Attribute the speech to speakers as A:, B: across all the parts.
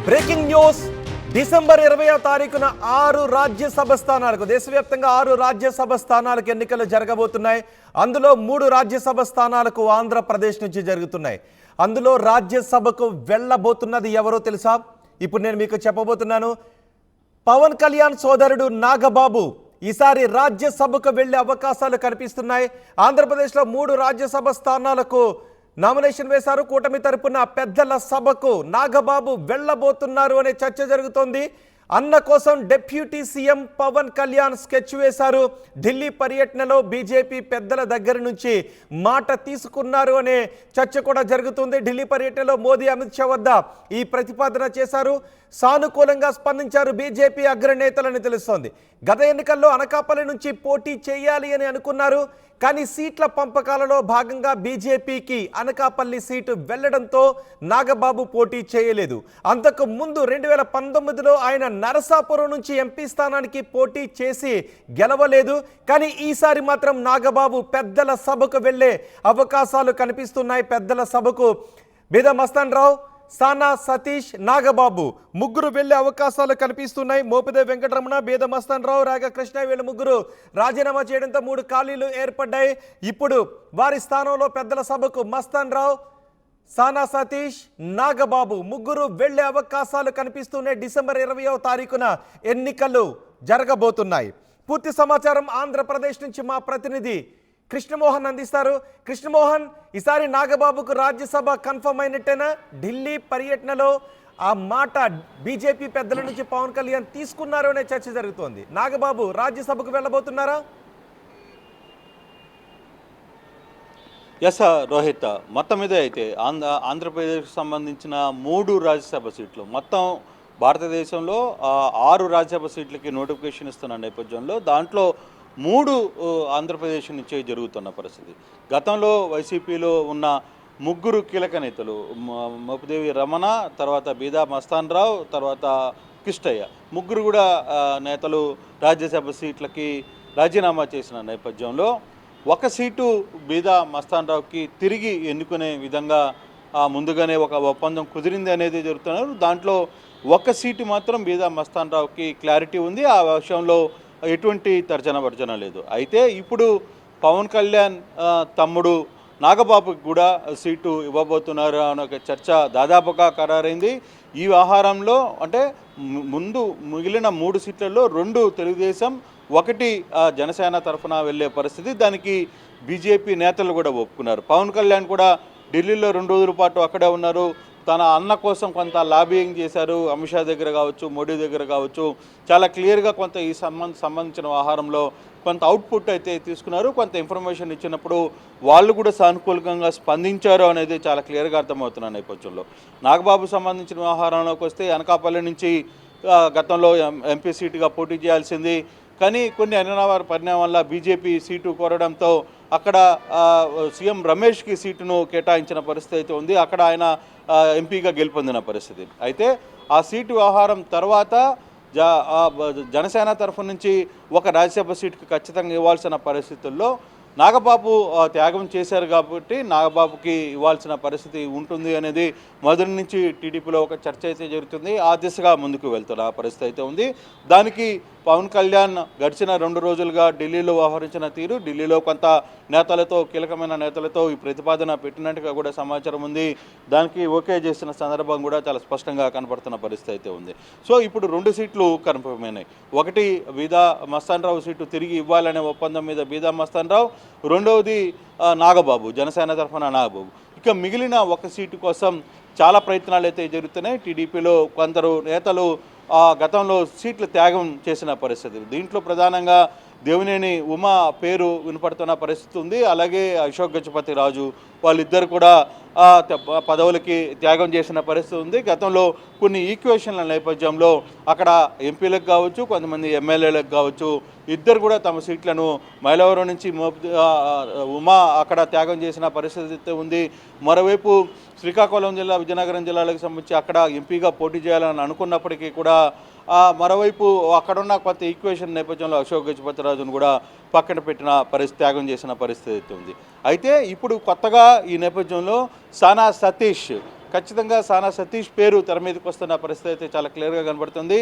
A: Breaking news. December 20వ తారీఖున 6 రాజ్యసభ స్థానాలకు దేశవ్యాప్తంగా 6 రాజ్యసభ స్థానాలకు ఎన్నికలు జరగబోతున్నాయి. అందులో 3 రాజ్యసభ స్థానాలకు ఆంధ్రప్రదేశ్ నుంచి జరుగుతున్నాయి. అందులో రాజ్యసభకు వెళ్ళబోతున్నది ఎవరో తెలుసా? ఇప్పుడు నేను మీకు చెప్పబోతున్నాను. పవన్ కళ్యాణ్ సోదరుడు నాగబాబు ఈసారి రాజ్యసభకు వెళ్లే అవకాశాలు కనిపిస్తున్నాయి. ఆంధ్రప్రదేశ్లో 3 రాజ్యసభ స్థానాలకు నామినేషన్ వేశారు. కూటమి తరపున పెద్దల సభకు నాగబాబు వెళ్ళబోతున్నారు అనే చర్చ జరుగుతోంది. అన్న కోసం deputy CM Pawan Kalyan sketch వేశారు. ఢిల్లీ పర్యటనలో బీజేపీ పెద్దల దగ్గర నుంచి మాట తీసుకున్నారు అనే చర్చ కూడా జరుగుతుంది. ఢిల్లీ పర్యటనలో మోదీ అమిత్ షా వద్ద ఈ ప్రతిపాదన చేశారు. సానుకూలంగా స్పందించారు బీజేపీ అగ్రనేతలని తెలుస్తోంది. గత ఎన్నికల్లో అనకాపల్లి నుంచి పోటీ చేయాలి అని అనుకున్నారు. కానీ సీట్ల పంపకాలలో భాగంగా బీజేపీకి అనకాపల్లి సీటు వెళ్లడంతో నాగబాబు పోటీ చేయలేదు. అంతకు ముందు 2019లో ఆయన నరసాపురం నుంచి ఎంపీ స్థానానికి పోటీ చేసి గెలవలేదు. కానీ ఈసారి మాత్రం నాగబాబు పెద్దల సభకు వెళ్లే అవకాశాలు కనిపిస్తున్నాయి. పెద్దల సభకు బీద మస్తాన్ రావు, సానా సతీష్, నాగబాబు ముగ్గురు వెళ్లే అవకాశాలు కనిపిస్తున్నాయి. మోపిదే వెంకటరమణ, బేద మస్తాన్ రావు, రాగ కృష్ణ వీళ్ళ ముగ్గురు రాజీనామా చేయడంతో 3 ఖాళీలు ఏర్పడ్డాయి. ఇప్పుడు వారి స్థానంలో పెద్దల సభకు మస్తాన్ రావు, సానా సతీష్, నాగబాబు ముగ్గురు వెళ్లే అవకాశాలు కనిపిస్తున్నాయి. డిసెంబర్ 20వ తారీఖున ఎన్నికలు జరగబోతున్నాయి. పూర్తి సమాచారం ఆంధ్రప్రదేశ్ నుంచి మా ప్రతినిధి కృష్ణమోహన్ అందిస్తారు. కృష్ణమోహన్, ఈసారి నాగబాబుకు రాజ్యసభ కన్ఫర్మ్ అయినట్టేనా? ఢిల్లీ పర్యటనలో ఆ మాట బీజేపీ పెద్దల నుంచి పవన్ కళ్యాణ్ తీసుకున్నారు అనే చర్చ జరుగుతోంది. నాగబాబు రాజ్యసభకు వెళ్ళబోతున్నారా?
B: ఎస్ రోహిత్, మొత్తం మీద అయితే ఆంధ్రప్రదేశ్కి సంబంధించిన 3 రాజ్యసభ సీట్లు, మొత్తం భారతదేశంలో 6 రాజ్యసభ సీట్లకి నోటిఫికేషన్ ఇస్తున్న నేపథ్యంలో దాంట్లో 3 ఆంధ్రప్రదేశ్ నుంచే జరుగుతున్న పరిస్థితి. గతంలో వైసీపీలో ఉన్న 3 కీలక నేతలు మోపిదేవి రమణ, తర్వాత బీదా మస్తాన్ రావు, తర్వాత కిష్టయ్య ముగ్గురు కూడా నేతలు రాజ్యసభ సీట్లకి రాజీనామా చేసిన నేపథ్యంలో ఒక సీటు బీదా మస్తాన్ రావుకి తిరిగి ఎన్నుకునే విధంగా ముందుగానే ఒక ఒప్పందం కుదిరింది అనేది జరుగుతున్నారు. దాంట్లో ఒక సీటు మాత్రం బీదా మస్తాన్ రావుకి క్లారిటీ ఉంది. ఆ విషయంలో ఎటువంటి తర్జన భర్జన లేదు. అయితే ఇప్పుడు పవన్ కళ్యాణ్ తమ్ముడు నాగబాబుకి కూడా సీటు ఇవ్వబోతున్నారు అనే ఒక చర్చ దాదాపుగా ఖరారైంది. ఈ వ్యవహారంలో అంటే ముందు మిగిలిన 3 సీట్లలో 2 తెలుగుదేశం, 1 జనసేన తరఫున వెళ్ళే పరిస్థితి. దానికి బీజేపీ నేతలు కూడా ఒప్పుకున్నారు. పవన్ కళ్యాణ్ కూడా ఢిల్లీలో 2 రోజుల పాటు అక్కడే ఉన్నారు. తన అన్న కోసం కొంత లాబియింగ్ చేశారు. అమిత్ షా దగ్గర కావచ్చు, మోడీ దగ్గర కావచ్చు, చాలా క్లియర్గా కొంత ఈ సంబంధించిన వ్యవహారంలో కొంత అవుట్పుట్ అయితే తీసుకున్నారు. కొంత ఇన్ఫర్మేషన్ ఇచ్చినప్పుడు వాళ్ళు కూడా సానుకూలంగా స్పందించారు అనేది చాలా క్లియర్గా అర్థమవుతున్న నేపథ్యంలో నాగబాబు సంబంధించిన వ్యవహారంలోకి వస్తే అనకాపల్లి నుంచి గతంలో ఎంపీ సీటుగా పోటీ చేయాల్సింది. కానీ కొన్ని అనివార్య పరిణామం వల్ల బీజేపీ సీటు కోరడంతో అక్కడ సీఎం రమేష్కి సీటును కేటాయించిన పరిస్థితి అయితే ఉంది. అక్కడ ఆయన ఎంపీగా గెలుపొందిన పరిస్థితి. అయితే ఆ సీటు వ్యవహారం తర్వాత జనసేన తరఫు నుంచి ఒక రాజ్యసభ సీటుకి ఖచ్చితంగా ఇవ్వాల్సిన పరిస్థితుల్లో నాగబాబు త్యాగం చేశారు కాబట్టి నాగబాబుకి ఇవ్వాల్సిన పరిస్థితి ఉంటుంది అనేది మొదటి నుంచి టీడీపీలో ఒక చర్చ అయితే జరుగుతుంది. ఆ దిశగా ముందుకు వెళ్తున్న పరిస్థితి అయితే ఉంది. దానికి పవన్ కళ్యాణ్ గడిచిన 2 రోజులుగా ఢిల్లీలో వ్యవహరించిన తీరు, ఢిల్లీలో కొంత నేతలతో, కీలకమైన నేతలతో ఈ ప్రతిపాదన పెట్టినట్టుగా కూడా సమాచారం ఉంది. దానికి ఓకే చేసిన సందర్భం కూడా చాలా స్పష్టంగా కనపడుతున్న పరిస్థితి అయితే ఉంది. సో ఇప్పుడు 2 సీట్లు కన్ఫర్మ్ అయినాయి. 1 బీదా మస్తాన్ రావు సీటు తిరిగి ఇవ్వాలనే ఒప్పందం మీద బీదా మస్తాన్ రావు, రెండవది నాగబాబు, జనసేన తరఫున నాగబాబు. ఇక మిగిలిన 1 సీటు కోసం చాలా ప్రయత్నాలు అయితే జరుగుతున్నాయి. టీడీపీలో కొందరు నేతలు గతంలో సీట్లు త్యాగం చేసిన పరిస్థితి. దీంట్లో ప్రధానంగా దేవినేని ఉమా పేరు వినపడుతున్న పరిస్థితి ఉంది. అలాగే అశోక్ గజపతి రాజు వాళ్ళిద్దరు కూడా పదవులకి త్యాగం చేసిన పరిస్థితి ఉంది. గతంలో కొన్ని ఈక్వేషన్ల నేపథ్యంలో అక్కడ ఎంపీలకు కావచ్చు, కొంతమంది ఎమ్మెల్యేలకు కావచ్చు, ఇద్దరు కూడా తమ సీట్లను మైలవరం నుంచి ఉమా అక్కడ త్యాగం చేసిన పరిస్థితి ఉంది. మరోవైపు శ్రీకాకుళం జిల్లా, విజయనగరం జిల్లాలకు సంబంధించి అక్కడ ఎంపీగా పోటీ చేయాలని అనుకున్నప్పటికీ కూడా మరోవైపు అక్కడున్న కొత్త ఈక్వేషన్ నేపథ్యంలో అశోక్ గజపతిరాజును కూడా పక్కన పెట్టిన పరిస్థితి, త్యాగం చేసిన పరిస్థితి ఉంది. అయితే ఇప్పుడు కొత్తగా ఈ నేపథ్యంలో సానా సతీష్ ఖచ్చితంగా సానా సతీష్ పేరు తెర మీదకి వస్తున్న పరిస్థితి అయితే చాలా క్లియర్గా కనబడుతుంది.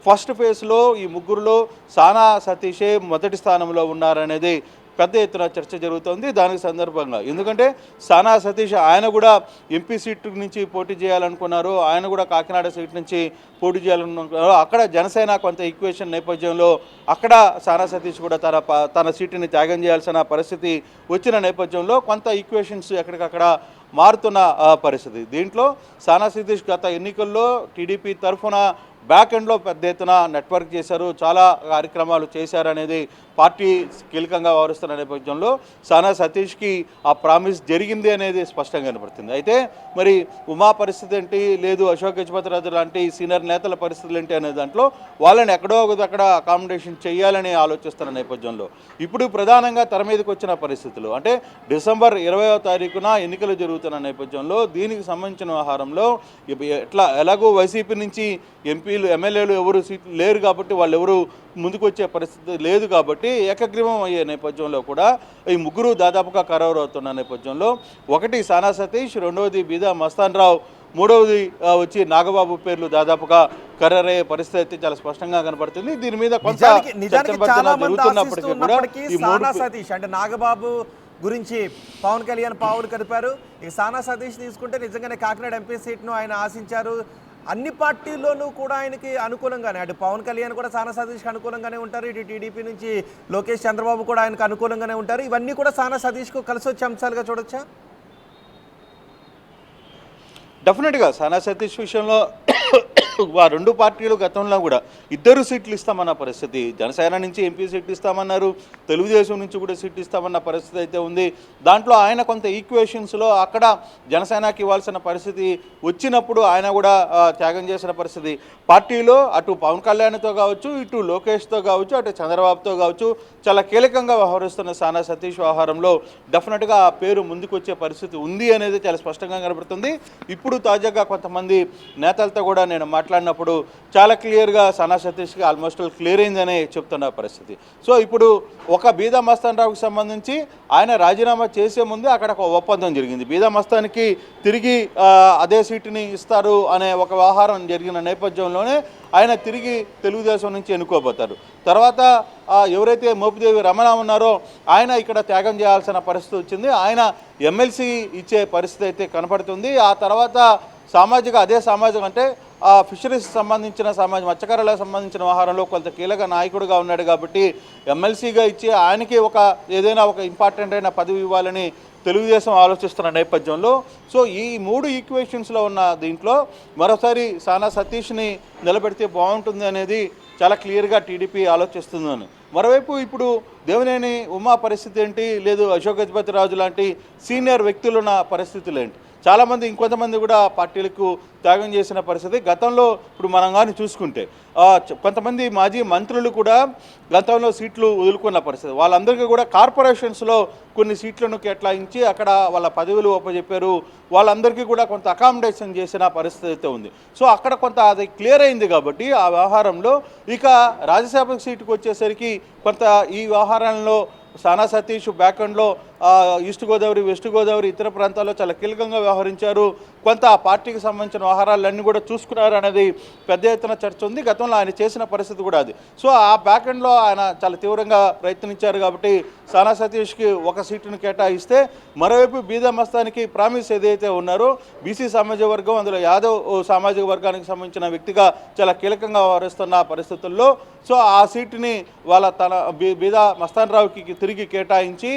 B: ఫస్ట్ ఫేజ్లో ఈ ముగ్గురులో సానా సతీషే మొదటి స్థానంలో ఉన్నారనేది పెద్ద ఎత్తున చర్చ జరుగుతోంది దానికి సందర్భంగా. ఎందుకంటే సానా సతీష్ ఆయన కూడా ఎంపీ సీటు నుంచి పోటీ చేయాలనుకున్నారు, ఆయన కూడా కాకినాడ సీట్ నుంచి పోటీ చేయాలనుకున్నారు. అక్కడ జనసేన కొంత ఈక్వేషన్ నేపథ్యంలో అక్కడ సానా సతీష్ కూడా తన సీటుని త్యాగం చేయాల్సిన పరిస్థితి వచ్చిన నేపథ్యంలో కొంత ఈక్వేషన్స్ ఎక్కడికక్కడ మారుతున్న పరిస్థితి. దీంట్లో సానా సతీష్ గత ఎన్నికల్లో టీడీపీ తరఫున బ్యాక్ ఎండ్లో పెద్ద ఎత్తున నెట్వర్క్ చేశారు, చాలా కార్యక్రమాలు చేశారనేది పార్టీ కీలకంగా వ్యవహరిస్తున్న నేపథ్యంలో సానా సతీష్కి ఆ ప్రామిస్ జరిగింది అనేది స్పష్టంగా కనపడుతుంది. అయితే మరి ఉమా పరిస్థితి ఏంటి, లేదు అశోక్ గజపతిరాజు లాంటి సీనియర్ నేతల పరిస్థితులు ఏంటి అనే దాంట్లో వాళ్ళని ఎక్కడో ఒకదక్కడ అకామిడేషన్ చేయాలని ఆలోచిస్తున్న నేపథ్యంలో ఇప్పుడు ప్రధానంగా తెర మీదకి వచ్చిన పరిస్థితులు అంటే డిసెంబర్ 20వ తారీఖున ఎన్నికలు జరుగుతున్న నేపథ్యంలో దీనికి సంబంధించిన వ్యవహారంలో ఎలాగో వైసీపీ నుంచి ఎంపీలు ఎమ్మెల్యేలు ఎవరు సీట్లు లేరు కాబట్టి వాళ్ళు ఎవరు ముందుకు వచ్చే పరిస్థితి లేదు కాబట్టి ఏకగ్రీవం అయ్యే నేపథ్యంలో కూడా ఈ ముగ్గురు దాదాపుగా ఖరారు అవుతున్న నేపథ్యంలో ఒకటి సానా సతీష్, రెండవది బీదా మస్తాన్ రావు, మూడవది వచ్చి నాగబాబు పేర్లు దాదాపుగా ఖరారయ్యే పరిస్థితి అయితే చాలా స్పష్టంగా కనపడుతుంది. దీని మీద కొంత జరుగుతున్నప్పటికీ కూడా ఈ
A: సానా సతీష్ అంటే నాగబాబు గురించి పవన్ కళ్యాణ్ పావులు కలిపారు. ఈ సానా సతీష్ తీసుకుంటే నిజంగానే కాకినాడ ఎంపీ సీట్ను ఆయన ఆశించారు. అన్ని పార్టీల్లోనూ కూడా ఆయనకి అనుకూలంగానే, అటు పవన్ కళ్యాణ్ కూడా సానా సతీష్కి అనుకూలంగానే ఉంటారు, ఇటు టీడీపీ నుంచి లోకేష్ చంద్రబాబు కూడా ఆయనకు అనుకూలంగానే ఉంటారు. ఇవన్నీ కూడా సానా సతీష్కు కలిసి వచ్చే అంశాలుగా చూడొచ్చా?
B: డెఫినెట్గా సానా సతీష్ విషయంలో ఆ రెండు పార్టీలు గతంలో కూడా 2 సీట్లు ఇస్తామన్న పరిస్థితి, జనసేన నుంచి ఎంపీ సీట్లు ఇస్తామన్నారు, తెలుగుదేశం నుంచి కూడా సీట్లు ఇస్తామన్న పరిస్థితి అయితే ఉంది. దాంట్లో ఆయన కొంత ఈక్వేషన్స్లో అక్కడ జనసేనకి ఇవ్వాల్సిన పరిస్థితి వచ్చినప్పుడు ఆయన కూడా త్యాగం చేసిన పరిస్థితి. పార్టీలో అటు పవన్ కళ్యాణ్తో కావచ్చు, ఇటు లోకేష్తో కావచ్చు, అటు చంద్రబాబుతో కావచ్చు చాలా కీలకంగా వ్యవహరిస్తున్న సానా సతీష్ వ్యవహారంలో డెఫినెట్గా ఆ పేరు ముందుకు వచ్చే పరిస్థితి ఉంది అనేది చాలా స్పష్టంగా కనబడుతుంది. ఇప్పుడు తాజాగా కొంతమంది నేతలతో కూడా నేను మాట్లాడినప్పుడు చాలా క్లియర్గా సానా సతీష్కి ఆల్మోస్ట్ క్లియర్ అయిందని చెప్తున్న పరిస్థితి. సో ఇప్పుడు ఒక బీదా మస్తాన్ రావుకి సంబంధించి ఆయన రాజీనామా చేసే ముందు అక్కడ ఒక ఒప్పందం జరిగింది, బీదా మస్తాన్కి తిరిగి అదే సీటుని ఇస్తారు అనే ఒక వ్యవహారం జరిగిన నేపథ్యంలోనే ఆయన తిరిగి తెలుగుదేశం నుంచి ఎన్నుకోబోతారు. తర్వాత ఎవరైతే మోపిదేవి రమణ ఉన్నారో ఆయన ఇక్కడ త్యాగం చేయాల్సిన పరిస్థితి వచ్చింది, ఆయన ఎమ్మెల్సీ ఇచ్చే పరిస్థితి అయితే కనపడుతుంది. ఆ తర్వాత అదే సామాజిక అంటే ఫిషరీస్ సంబంధించిన మత్స్యకారులకు సంబంధించిన వ్యవహారంలో కొంత కీలక నాయకుడిగా ఉన్నాడు కాబట్టి ఎమ్మెల్సీగా ఇచ్చి ఆయనకి ఏదైనా ఒక ఇంపార్టెంట్ అయిన పదవి ఇవ్వాలని తెలుగుదేశం ఆలోచిస్తున్న నేపథ్యంలో సో ఈ 3 ఈక్వేషన్స్లో ఉన్న దీంట్లో మరోసారి సానా సతీష్ని నిలబెడితే బాగుంటుంది అనేది చాలా క్లియర్గా టీడీపీ ఆలోచిస్తుందని. మరోవైపు ఇప్పుడు దేవినేని ఉమా పరిస్థితి ఏంటి, లేదు అశోక్ గజపతిరాజు లాంటి సీనియర్ వ్యక్తులున్న పరిస్థితులు ఏంటి, చాలామంది ఇంకొంతమంది కూడా పార్టీలకు త్యాగం చేసిన పరిస్థితి. గతంలో ఇప్పుడు మనం కానీ చూసుకుంటే కొంతమంది మాజీ మంత్రులు కూడా గతంలో సీట్లు వదులుకున్న పరిస్థితి, వాళ్ళందరికీ కూడా కార్పొరేషన్స్లో కొన్ని సీట్లను కేటాయించి అక్కడ వాళ్ళ పదవులు ఒప్పజెప్పారు, వాళ్ళందరికీ కూడా కొంత అకామిడేషన్ చేసిన పరిస్థితి అయితే ఉంది. సో అక్కడ కొంత అది క్లియర్ అయింది కాబట్టి ఆ వ్యవహారంలో ఇక రాజ్యసభ సీటుకు వచ్చేసరికి కొంత ఈ వ్యవహారంలో సానా సతీష్ బ్యాక్ ఎండ్లో ఈస్ట్ గోదావరి, వెస్ట్ గోదావరి ఇతర ప్రాంతాల్లో చాలా కీలకంగా వ్యవహరించారు, కొంత ఆ పార్టీకి సంబంధించిన వ్యవహారాలన్నీ కూడా చూసుకున్నారు అనేది పెద్ద ఎత్తున చర్చ ఉంది. గతంలో ఆయన చేసిన పరిస్థితి కూడా అది. సో ఆ బ్యాక్ ఎండ్లో ఆయన చాలా తీవ్రంగా ప్రయత్నించారు కాబట్టి సానా సతీష్కి ఒక సీటును కేటాయిస్తే మరోవైపు బీదా మస్తానికి ప్రామిస్ ఏదైతే ఉన్నారో బీసీ సామాజిక వర్గం, అందులో యాదవ్ సామాజిక వర్గానికి సంబంధించిన వ్యక్తిగా చాలా కీలకంగా వ్యవహరిస్తున్న పరిస్థితుల్లో సో ఆ సీటుని తన బీదా మస్తాన్ రావుకి తిరిగి కేటాయించి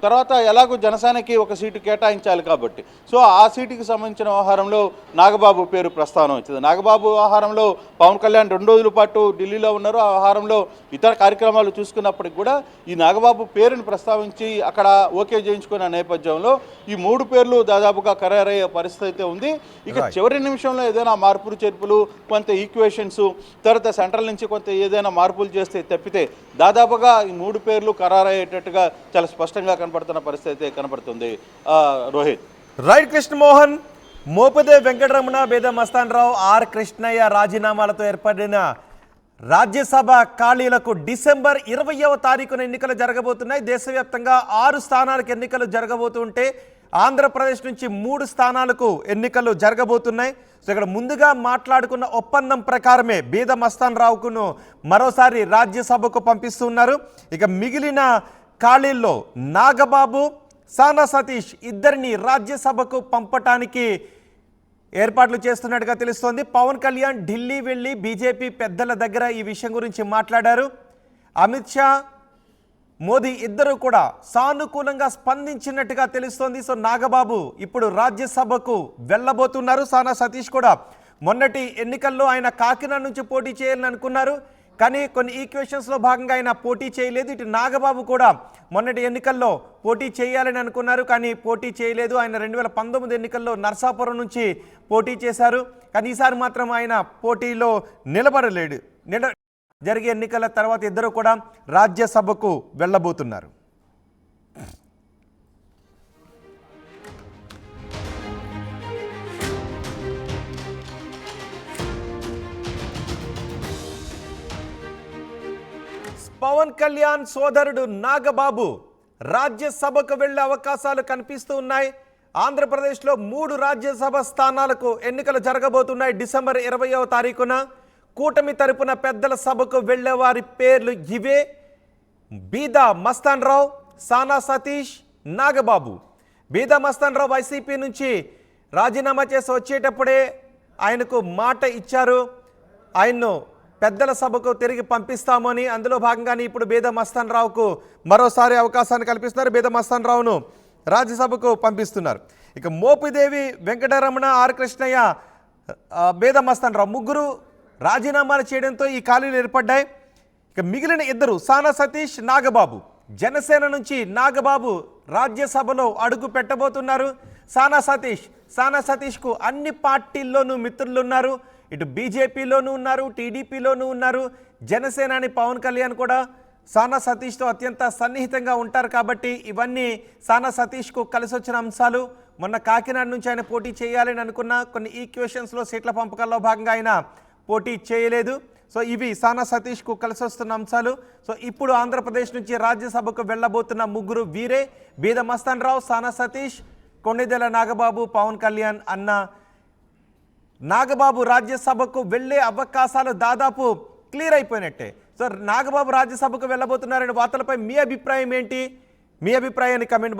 B: తర్వాత ఎలాగో జనసేనకి ఒక సీటు కేటాయించాలి కాబట్టి సో ఆ సీటుకి సంబంధించిన వ్యవహారంలో నాగబాబు పేరు ప్రస్తావన వచ్చింది. నాగబాబు వ్యవహారంలో పవన్ కళ్యాణ్ 2 రోజుల పాటు ఢిల్లీలో ఉన్నారు, ఆ వ్యవహారంలో ఇతర కార్యక్రమాలు చూసుకున్నప్పటికి కూడా ఈ నాగబాబు పేరుని ప్రస్తావించి అక్కడ ఓకే చేయించుకున్న నేపథ్యంలో ఈ 3 పేర్లు దాదాపుగా ఖరారయ్యే పరిస్థితి అయితే ఉంది. ఇక చివరి నిమిషంలో ఏదైనా మార్పులు చేర్పులు, కొంత ఈక్వేషన్స్, తర్వాత సెంట్రల్ నుంచి కొంత ఏదైనా మార్పులు చేస్తే తప్పితే దాదాపుగా ఈ 3 పేర్లు ఖరారయ్యేటట్టుగా చాలా స్పష్టంగా కనపడుతున్న పరిస్థితి అయితే కనపడుతుంది. రోహిత్.
A: రైట్. కృష్ణమోహన్, మోపిదేవి వెంకటరమణ, బీదా మస్తాన్ రావు, ఆర్ కృష్ణయ్య రాజీనామాలతో ఏర్పడిన రాజ్యసభ ఖాళీలకు డిసెంబర్ 20వ తారీఖున ఎన్నికలు జరగబోతున్నాయి. దేశవ్యాప్తంగా 6 స్థానాలకు ఎన్నికలు జరగబోతుంటే ఆంధ్రప్రదేశ్ నుంచి 3 స్థానాలకు ఎన్నికలు జరగబోతున్నాయి. సో ఇక్కడ ముందుగా మాట్లాడుకున్న ఒప్పందం ప్రకారమే బీద మస్తాన్ రావుకును మరోసారి రాజ్యసభకు పంపిస్తున్నారు. ఇక మిగిలిన ఖాళీల్లో నాగబాబు, సానా సతీష్ ఇద్దరిని రాజ్యసభకు పంపటానికి ఏర్పాట్లు చేస్తున్నట్టుగా తెలుస్తోంది. పవన్ కళ్యాణ్ ఢిల్లీ వెళ్ళి బీజేపీ పెద్దల దగ్గర ఈ విషయం గురించి మాట్లాడారు. అమిత్ షా, మోదీ ఇద్దరు కూడా సానుకూలంగా స్పందించినట్టుగా తెలుస్తోంది. సో నాగబాబు ఇప్పుడు రాజ్యసభకు వెళ్ళబోతున్నారు. సానా సతీష్ కూడా మొన్నటి ఎన్నికల్లో ఆయన కాకినాడ నుంచి పోటీ చేయాలని అనుకున్నారు, కానీ కొన్ని ఈక్వేషన్స్లో భాగంగా ఆయన పోటీ చేయలేదు. ఇటు నాగబాబు కూడా మొన్నటి ఎన్నికల్లో పోటీ చేయాలని అనుకున్నారు, కానీ పోటీ చేయలేదు. ఆయన 2019 ఎన్నికల్లో నర్సాపురం నుంచి పోటీ చేశారు, కానీ ఈసారి మాత్రం ఆయన పోటీలో నిలబడలేడు. జరిగే ఎన్నికల తర్వాత ఇద్దరు కూడా రాజ్యసభకు వెళ్ళబోతున్నారు. పవన్ కళ్యాణ్ సోదరుడు నాగబాబు రాజ్యసభకు వెళ్లే అవకాశాలు కనిపిస్తూ ఉన్నాయి. ఆంధ్రప్రదేశ్లో 3 రాజ్యసభ స్థానాలకు ఎన్నికలు జరగబోతున్నాయి. డిసెంబర్ 20వ తారీఖున కూటమి తరపున పెద్దల సభకు వెళ్లే వారి పేర్లు ఇవే: బీద మస్తాన్ రావు, సానా సతీష్, నాగబాబు. బీద మస్తాన్ రావు వైసీపీ నుంచి రాజీనామా చేసి వచ్చేటప్పుడే ఆయనకు మాట ఇచ్చారు, ఆయన్ను పెద్దల సభకు తిరిగి పంపిస్తామని. అందులో భాగంగానే ఇప్పుడు బీద మస్తాన్ రావుకు మరోసారి అవకాశాన్ని కల్పిస్తున్నారు. బీద మస్తాన్ రావును రాజ్యసభకు పంపిస్తున్నారు. ఇక మోపిదేవి వెంకటరమణ, ఆర్ కృష్ణయ్య, బీద మస్తాన్ రావు ముగ్గురు రాజీనామాలు చేయడంతో ఈ ఖాళీలు ఏర్పడ్డాయి. ఇక మిగిలిన ఇద్దరు సానా సతీష్, నాగబాబు. జనసేన నుంచి నాగబాబు రాజ్యసభలో అడుగు పెట్టబోతున్నారు. సానా సతీష్కు అన్ని పార్టీల్లోనూ మిత్రులు ఉన్నారు. ఇటు బీజేపీలోనూ ఉన్నారు, టీడీపీలోనూ ఉన్నారు. జనసేనాని పవన్ కళ్యాణ్ కూడా సానా సతీష్తో అత్యంత సన్నిహితంగా ఉంటారు. కాబట్టి ఇవన్నీ సానా సతీష్కు కలిసి వచ్చిన అంశాలు. మొన్న కాకినాడ నుంచి ఆయన పోటీ చేయాలని అనుకున్న కొన్ని ఈక్వేషన్స్లో సీట్ల పంపకాల్లో భాగంగా ఆయన పోటీ చేయలేదు. సో ఇవి సానా సతీష్కు కలిసి వస్తున్న అంశాలు. సో ఇప్పుడు ఆంధ్రప్రదేశ్ నుంచి రాజ్యసభకు వెళ్ళబోతున్న ముగ్గురు వీరే: బీద మస్తాన్ రావు, సానా సతీష్, కొణిదెల నాగబాబు, పవన్ కళ్యాణ్ అన్న. నాగబాబు రాజ్యసభకు వెళ్ళే అవకాశాలు దాదాపు క్లియర్ అయిపోయినట్టే. సో నాగబాబు రాజ్యసభకు వెళ్ళబోతున్నారనే వార్తలపై మీ అభిప్రాయం ఏంటి? మీ అభిప్రాయాన్ని కమెంట్